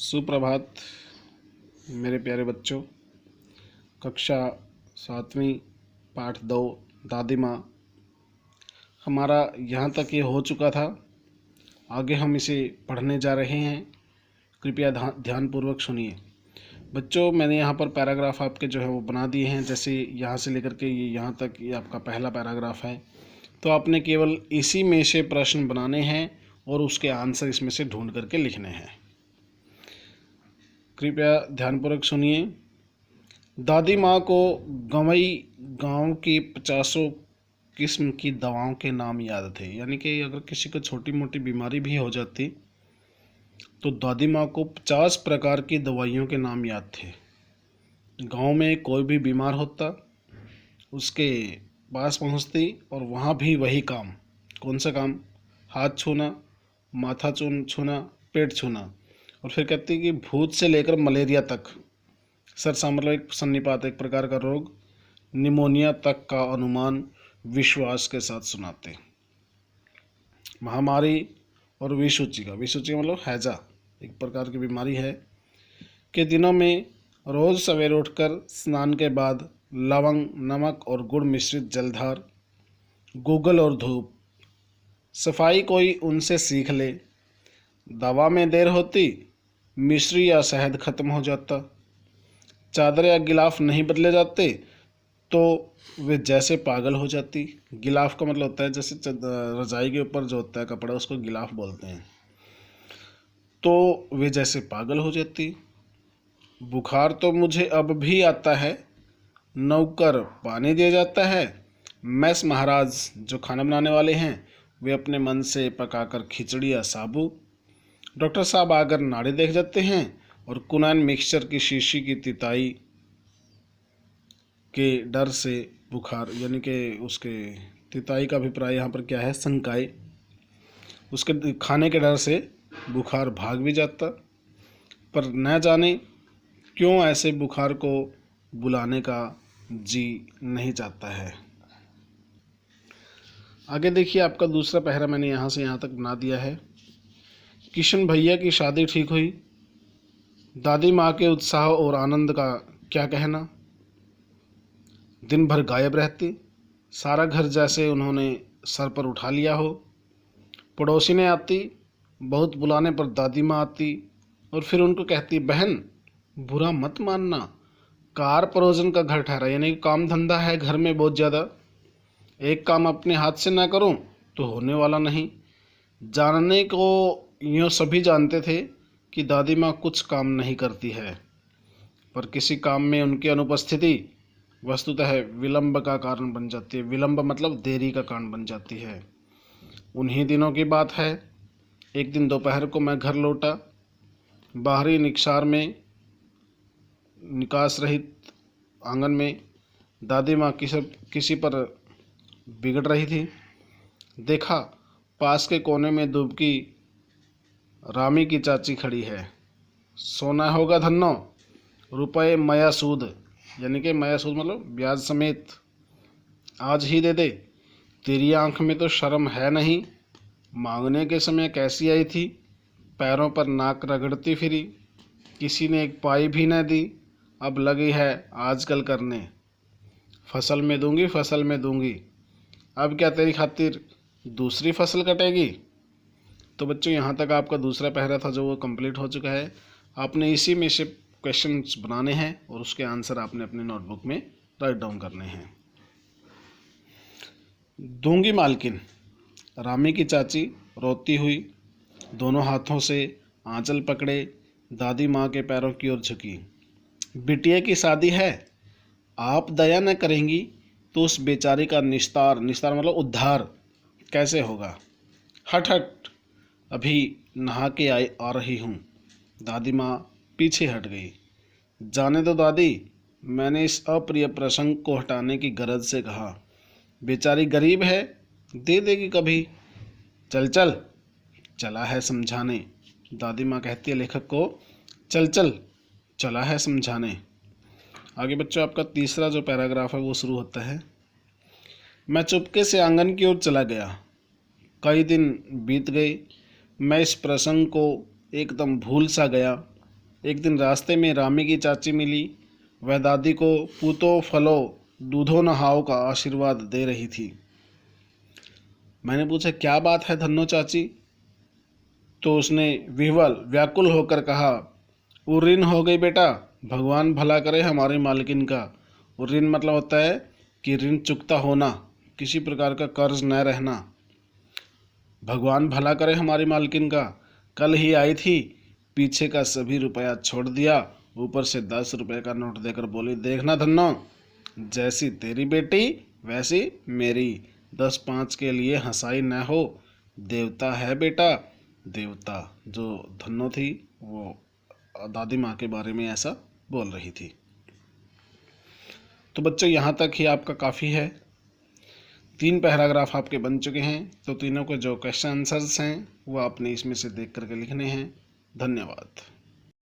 सुप्रभात मेरे प्यारे बच्चों। कक्षा 7वीं पाठ 2 दादी माँ हमारा यहाँ तक ये हो चुका था। आगे हम इसे पढ़ने जा रहे हैं। कृपया ध्यानपूर्वक सुनिए बच्चों। मैंने यहाँ पर पैराग्राफ आपके जो है वो बना दिए हैं। जैसे यहाँ से लेकर के ये यहाँ तक ये आपका पहला पैराग्राफ है, तो आपने केवल इसी में से प्रश्न बनाने हैं और उसके आंसर इसमें से ढूंढ करके लिखने हैं। कृपया ध्यानपूर्वक सुनिए। दादी माँ को गंवई गांव की 50 किस्म की दवाओं के नाम याद थे। यानी कि अगर किसी को छोटी मोटी बीमारी भी हो जाती तो दादी माँ को 50 प्रकार की दवाइयों के नाम याद थे। गांव में कोई भी बीमार होता उसके पास पहुँचती और वहाँ भी वही काम। कौन सा काम? हाथ छूना, माथा छूना, पेट छूना। और फिर कहती कि भूत से लेकर मलेरिया तक, सरसा मतलब एक सन्निपात, एक प्रकार का रोग, निमोनिया तक का अनुमान विश्वास के साथ सुनाते। महामारी और विसूचिका मतलब हैजा, एक प्रकार की बीमारी है, के दिनों में रोज़ सवेरे उठकर स्नान के बाद लवंग, नमक और गुड़ मिश्रित जलधार, गूगल और धूप, सफाई कोई उनसे सीख ले। दवा में देर होती, मिश्री या शहद खत्म हो जाता। चादर या गिलाफ नहीं बदले जाते तो वे जैसे पागल हो जाती। गिलाफ का मतलब होता है जैसे रजाई के ऊपर जो होता है कपड़ा, उसको गिलाफ बोलते हैं। तो वे जैसे पागल हो जाती। बुखार तो मुझे अब भी आता है, नौकर पानी दे जाता है। मैस महाराज जो खाना बनाने वाले हैं वे अपने मन से पकाकर खिचड़ी या साबू। डॉक्टर साहब आकर नाड़ी देख जाते हैं और कुनैन मिक्सचर की शीशी की तिताई के डर से बुखार, यानी कि उसके तिताई का अभिप्राय यहाँ पर क्या है? संकाय। उसके खाने के डर से बुखार भाग भी जाता, पर न जाने क्यों ऐसे बुखार को बुलाने का जी नहीं चाहता है। आगे देखिए, आपका दूसरा पहरा मैंने यहाँ से यहाँ तक बना दिया है। किशन भैया की शादी ठीक हुई। दादी माँ के उत्साह और आनंद का क्या कहना। दिन भर गायब रहती, सारा घर जैसे उन्होंने सर पर उठा लिया हो। पड़ोसी ने आती, बहुत बुलाने पर दादी माँ आती और फिर उनको कहती, बहन बुरा मत मानना, कार परोजन का घर ठहरा, यानी काम धंधा है घर में बहुत ज़्यादा। एक काम अपने हाथ से ना करूं तो होने वाला नहीं। जानने को यूँ सभी जानते थे कि दादी माँ कुछ काम नहीं करती है, पर किसी काम में उनकी अनुपस्थिति वस्तुतः विलंब का कारण बन जाती है। विलंब मतलब देरी का कारण बन जाती है। उन्हीं दिनों की बात है। एक दिन दोपहर को मैं घर लौटा। बाहरी निक्षार में निकास रहित आंगन में दादी माँ किसी पर बिगड़ रही थी। देखा, पास के कोने में दुबकी रामी की चाची खड़ी है। सोना होगा धन्नो, रुपये मया सूद, यानी कि मया सूद मतलब ब्याज समेत, आज ही दे दे। तेरी आंख में तो शर्म है नहीं, मांगने के समय कैसी आई थी, पैरों पर नाक रगड़ती फिरी, किसी ने एक पाई भी न दी, अब लगी है आजकल करने। फसल में दूंगी, फसल में दूंगी, अब क्या तेरी खातिर दूसरी फसल कटेगी। तो बच्चों, यहाँ तक आपका दूसरा पहरा था जो वो कंप्लीट हो चुका है। आपने इसी में से क्वेश्चंस बनाने हैं और उसके आंसर आपने अपने नोटबुक में राइट डाउन करने हैं। दूंगी मालकिन। रामी की चाची रोती हुई दोनों हाथों से आंचल पकड़े दादी माँ के पैरों की ओर झुकी। बिटिया की शादी है, आप दया न करेंगी तो उस बेचारी का निस्तार मतलब उद्धार कैसे होगा। हट हट, अभी नहा के आ रही हूँ। दादी माँ पीछे हट गई। जाने दो दादी, मैंने इस अप्रिय प्रसंग को हटाने की गरज से कहा। बेचारी गरीब है, दे देगी कभी। चल चल, चला है समझाने। दादी माँ कहती है लेखक को, चल चल, चला है समझाने। आगे बच्चों, आपका तीसरा जो पैराग्राफ है वो शुरू होता है। मैं चुपके से आंगन की ओर चला गया। कई दिन बीत गए, मैं इस प्रसंग को एकदम भूल सा गया। एक दिन रास्ते में रामी की चाची मिली। वह दादी को पूतो फलो दूधो नहाओ का आशीर्वाद दे रही थी। मैंने पूछा, क्या बात है धन्नो चाची? तो उसने विह्वल व्याकुल होकर कहा, वो ऋण हो गई बेटा, भगवान भला करे हमारी मालकिन का। और ऋण मतलब होता है कि ऋण चुकता होना, किसी प्रकार का कर्ज न रहना। भगवान भला करे हमारी मालकिन का। कल ही आई थी, पीछे का सभी रुपया छोड़ दिया, ऊपर से 10 रुपये का नोट देकर बोली, देखना धन्नो, जैसी तेरी बेटी वैसी मेरी, 10-5 के लिए हंसाई न हो, देवता है बेटा देवता। जो धन्नो थी वो दादी माँ के बारे में ऐसा बोल रही थी। तो बच्चों यहाँ तक ही आपका काफ़ी है। 3 पैराग्राफ आपके बन चुके हैं। तो तीनों के जो क्वेश्चन आंसर्स हैं वो आपने इसमें से देख करके लिखने हैं। धन्यवाद।